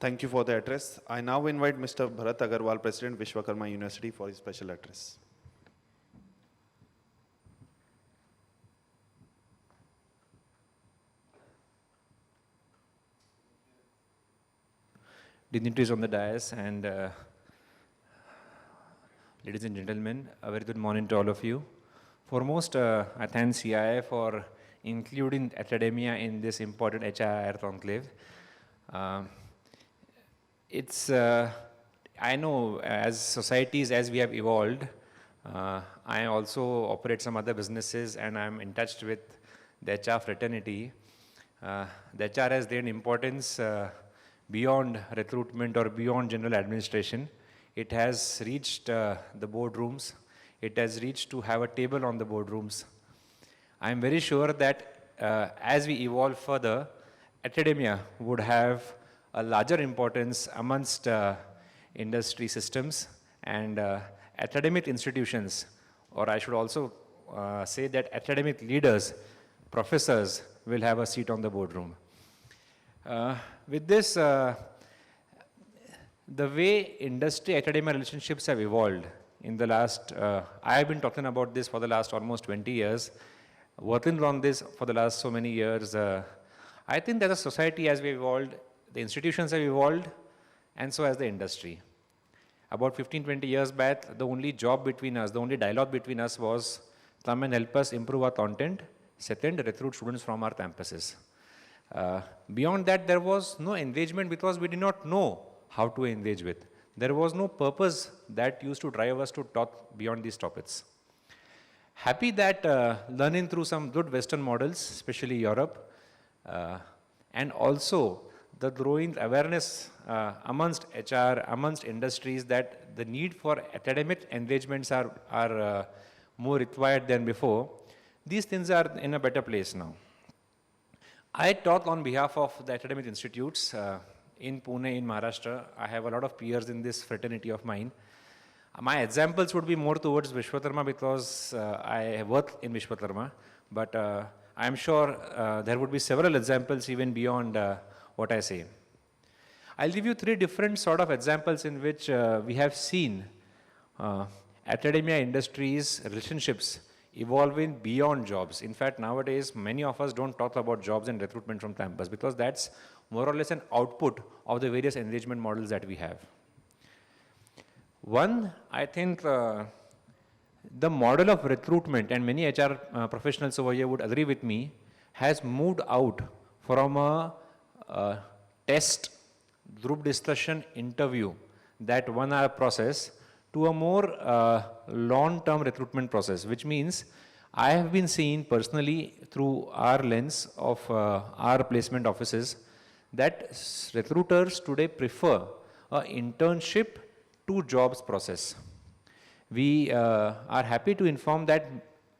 Thank you for the address. I now invite Mr. Bharat Agarwal, President, Vishwakarma University, for his special address. Dignitaries on the dais and ladies and gentlemen, a very good morning to all of you. Foremost, I thank CII for including academia in this important HIR conclave. I know as societies, as we have evolved, I also operate some other businesses and I'm in touch with the HR fraternity. The HR has gained importance beyond recruitment or beyond general administration. It has reached the boardrooms. It has reached to have a table on the boardrooms. I'm very sure that as we evolve further, academia would have a larger importance amongst industry systems and academic institutions, or I should also say that academic leaders, professors will have a seat on the boardroom. With this, the way industry-academia relationships have evolved in the last, I have been talking about this for the last almost 20 years, working on this for the last so many years. I think that as a society, as we evolved, the institutions have evolved, and so has the industry. About 15, 20 years back, the only job between us, the only dialogue between us was, come and help us improve our content. Second, recruit students from our campuses. Beyond that, there was no engagement because we did not know how to engage with. There was no purpose that used to drive us to talk beyond these topics. Happy that learning through some good Western models, especially Europe, and also the growing awareness amongst HR, amongst industries that the need for academic engagements are more required than before, these things are in a better place now. I talk on behalf of the academic institutes in Pune, in Maharashtra. I have a lot of peers in this fraternity of mine. My examples would be more towards Vishwakarma because I work in Vishwakarma, but I'm sure there would be several examples even beyond what I say. I'll give you three different sort of examples in which we have seen academia industries relationships evolving beyond jobs. In fact, nowadays, many of us don't talk about jobs and recruitment from campus because that's more or less an output of the various engagement models that we have. One, I think the model of recruitment, and many HR professionals over here would agree with me, has moved out from a test, group discussion, interview, that 1 hour process, to a more long-term recruitment process, which means I have been seeing personally through our lens of our placement offices that recruiters today prefer an internship to jobs process. We are happy to inform that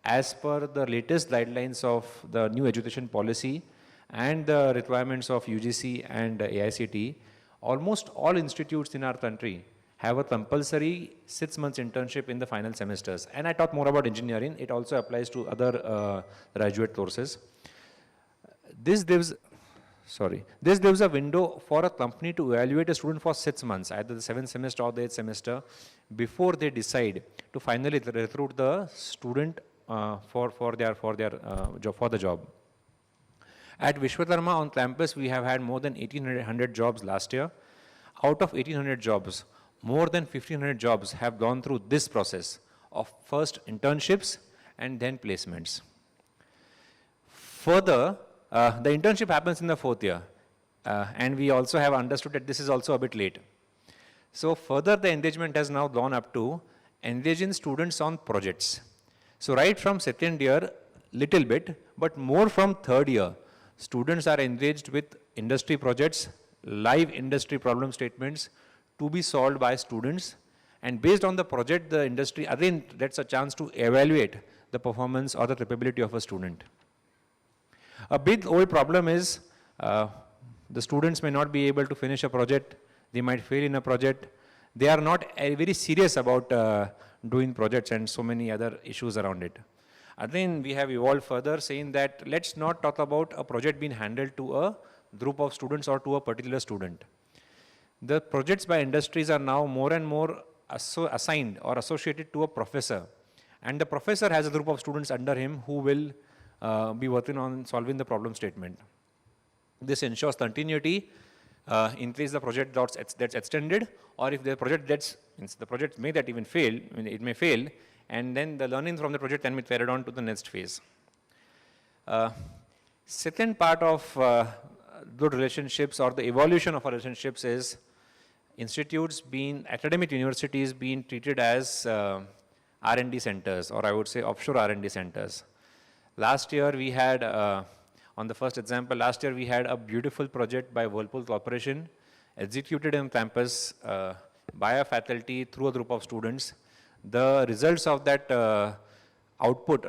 as per the latest guidelines of the new education policy and the requirements of UGC and AICTE, almost all institutes in our country have a compulsory 6 months internship in the final semesters. And I talk more about engineering. It also applies to other graduate courses. This gives a window for a company to evaluate a student for 6 months, either the 7th semester or the 8th semester, before they decide to finally recruit the student for the job. At Vishwakarma on campus, we have had more than 1,800 jobs last year. Out of 1,800 jobs, more than 1,500 jobs have gone through this process of first internships and then placements. Further, the internship happens in the 4th year, and we also have understood that this is also a bit late. So further, the engagement has now gone up to engaging students on projects. So right from 2nd year, little bit, but more from 3rd year, students are engaged with industry projects, live industry problem statements to be solved by students. And based on the project, the industry again gets a chance to evaluate the performance or the capability of a student. A big old problem is the students may not be able to finish a project. They might fail in a project. They are not very serious about doing projects and so many other issues around it. Again, we have evolved further saying that let's not talk about a project being handled to a group of students or to a particular student. the projects by industries are now more and more assigned or associated to a professor. And the professor has a group of students under him who will be working on solving the problem statement. This ensures continuity in case the project that's extended, or if the project means the project may that even fail, it may fail, and then the learning from the project can be carried on to the next phase. Second part of good relationships or the evolution of our relationships is institutes academic universities being treated as R&D centers, or I would say offshore R&D centers. Last year we had, on the first example, last year we had a beautiful project by Whirlpool Corporation executed on campus by a faculty through a group of students. The results of that the output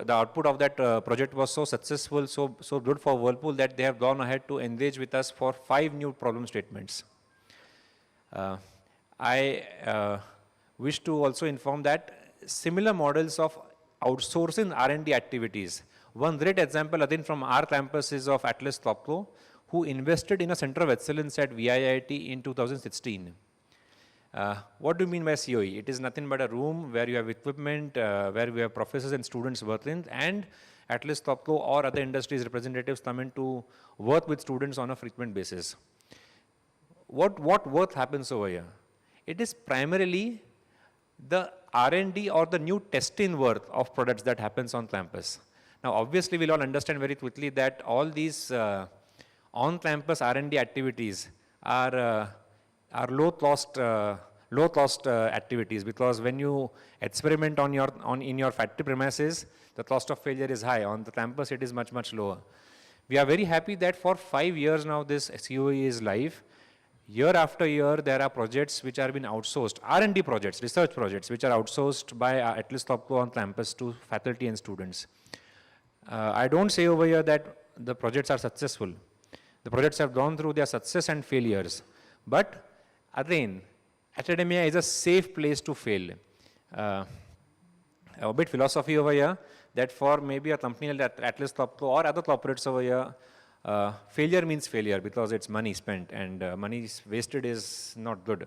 of that project was so successful, so good for Whirlpool that they have gone ahead to engage with us for 5 new problem statements. I wish to also inform that similar models of outsourcing R&D activities. One great example again from our campus is of Atlas Copco, who invested in a center of excellence at VIIT in 2016. What do you mean by COE? It is nothing but a room where you have equipment, where we have professors and students working, and Atlas Copco or other industries representatives come in to work with students on a frequent basis. What work happens over here? It is primarily the R&D or the new testing work of products that happens on campus. Now, obviously, we'll all understand very quickly that all these on-campus R&D activities are low-cost activities, because when you experiment in your factory premises, the cost of failure is high. On the campus, it is much, much lower. We are very happy that for 5 years now, this COE is live. Year after year, there are projects which are being outsourced, R&D projects, research projects, which are outsourced by Atlas Copco on campus to faculty and students. I don't say over here that the projects are successful. The projects have gone through their success and failures. But again, academia is a safe place to fail. A bit philosophy over here, that for maybe a company like Atlas Copco or other corporates over here, failure means failure because it's money spent, and money wasted is not good.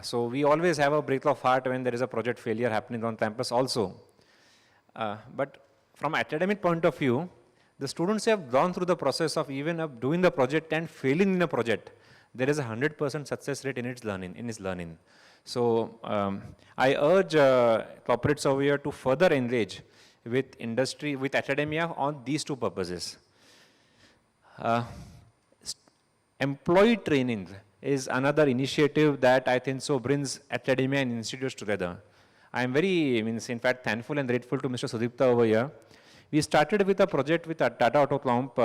So we always have a break of heart when there is a project failure happening on campus also. But from academic point of view, the students have gone through the process of even doing the project and failing in a project. There is a 100% success rate in his learning. So I urge corporates over here to further engage with industry, with academia on these two purposes. Employee training is another initiative that I think so brings academia and institutes together. I am in fact, thankful and grateful to Mr. Sudipta over here. We started with a project with Tata Auto Comp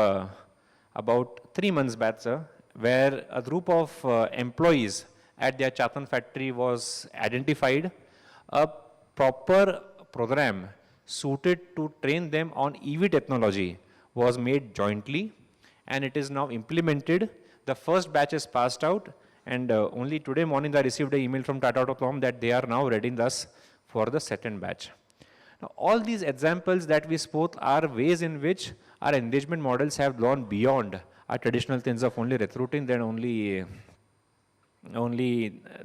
about 3 months back, sir, where a group of employees at their Chatham factory was identified. A proper program suited to train them on EV technology was made jointly, and it is now implemented. The first batch is passed out, and only today morning I received an email from Tata Auto Comp that they are now readying us for the second batch. Now, all these examples that we spoke are ways in which our engagement models have gone beyond our traditional things of only recruiting, then only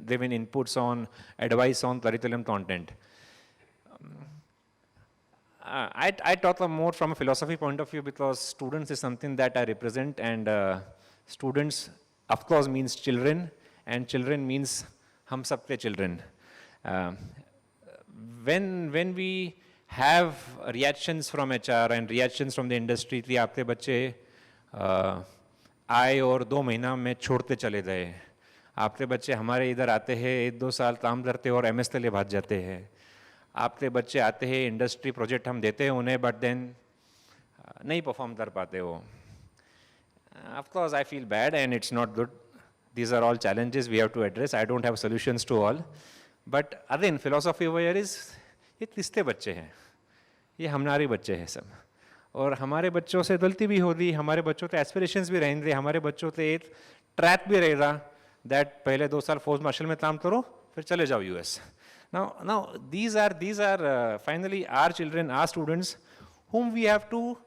giving inputs on advice on curriculum content. I talk more from a philosophy point of view because students is something that I represent, and students, of course, means children, and children means hum sabke children. When we have reactions from HR and reactions from the industry कि आपके बच्चे आए और 2 महीना में छोड़ते चले गए, आपके बच्चे हमारे इधर आते हैं 1-2 साल काम करते हैं और MS के लिए भाग जाते हैं, आपके बच्चे आते हैं इंडस्ट्री प्रोजेक्ट हम देते हैं उन्हें बट देन नहीं परफॉर्म कर पाते हो. Of course, I feel bad and it's not good. These are all challenges we have to address. I don't have solutions to all. But again, philosophy over here is, ये किसके बच्चे हैं, ये हमारे बच्चे हैं सब, और हमारे बच्चों से गलती भी होगी, हमारे बच्चों के एस्पिरेशंस भी रहेंगे, हमारे बच्चों के एक ट्रैक भी रहेगा दैट पहले 2 साल फोर्स मार्शल में काम करो फिर चले जाओ US. Now these are finally our children, our students, whom we have to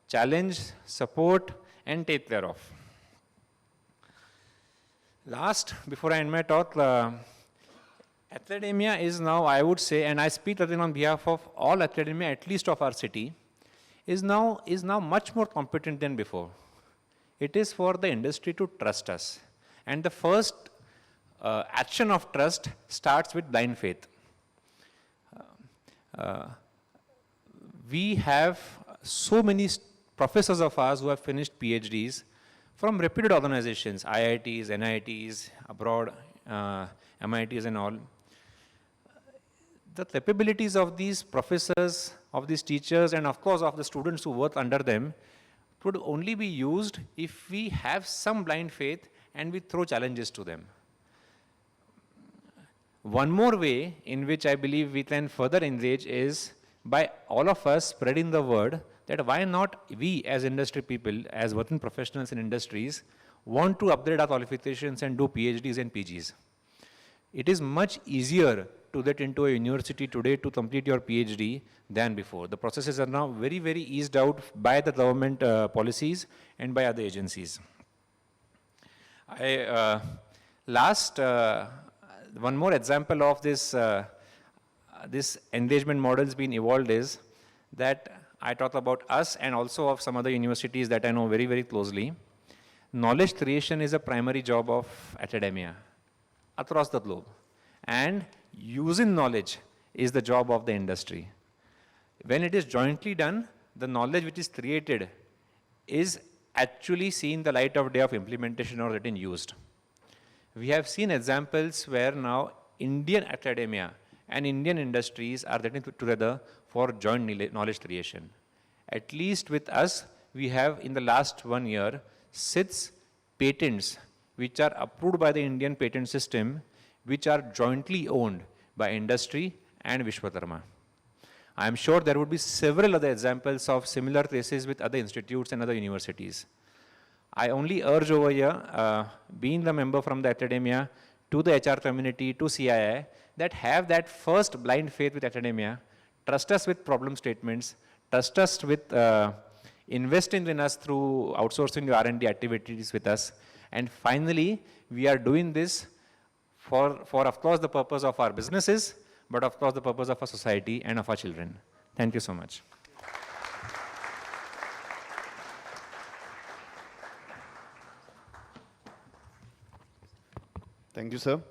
challenge, support, and take care of. Last, before I end my talk, academia is now, I would say, and I speak on behalf of all academia, at least of our city, is now much more competent than before. It is for the industry to trust us. And the first action of trust starts with blind faith. We have so many professors of ours who have finished PhDs from reputed organizations, IITs, NITs, abroad, MITs and all. The capabilities of these professors, of these teachers, and of course of the students who work under them would only be used if we have some blind faith and we throw challenges to them. One more way in which I believe we can further engage is by all of us spreading the word that why not we as industry people, as working professionals in industries, want to upgrade our qualifications and do PhDs and PGs. It is much easier to get into a university today to complete your PhD than before. The processes are now very, very eased out by the government policies and by other agencies. One more example of this engagement model has been evolved is that I talk about us and also of some other universities that I know very, very closely. Knowledge creation is a primary job of academia across the globe. And using knowledge is the job of the industry. When it is jointly done, the knowledge which is created is actually seen the light of day of implementation or getting used. We have seen examples where now Indian academia and Indian industries are getting together for joint knowledge creation. At least with us, we have in the last 1 year 6 patents which are approved by the Indian patent system, which are jointly owned by industry and Vishwakarma. I am sure there would be several other examples of similar cases with other institutes and other universities. I only urge over here, being the member from the academia, to the HR community, to CII, that have that first blind faith with academia, trust us with problem statements, trust us with investing in us through outsourcing your R&D activities with us. And finally, we are doing this for of course, the purpose of our businesses, but of course, the purpose of our society and of our children. Thank you so much. Thank you, sir.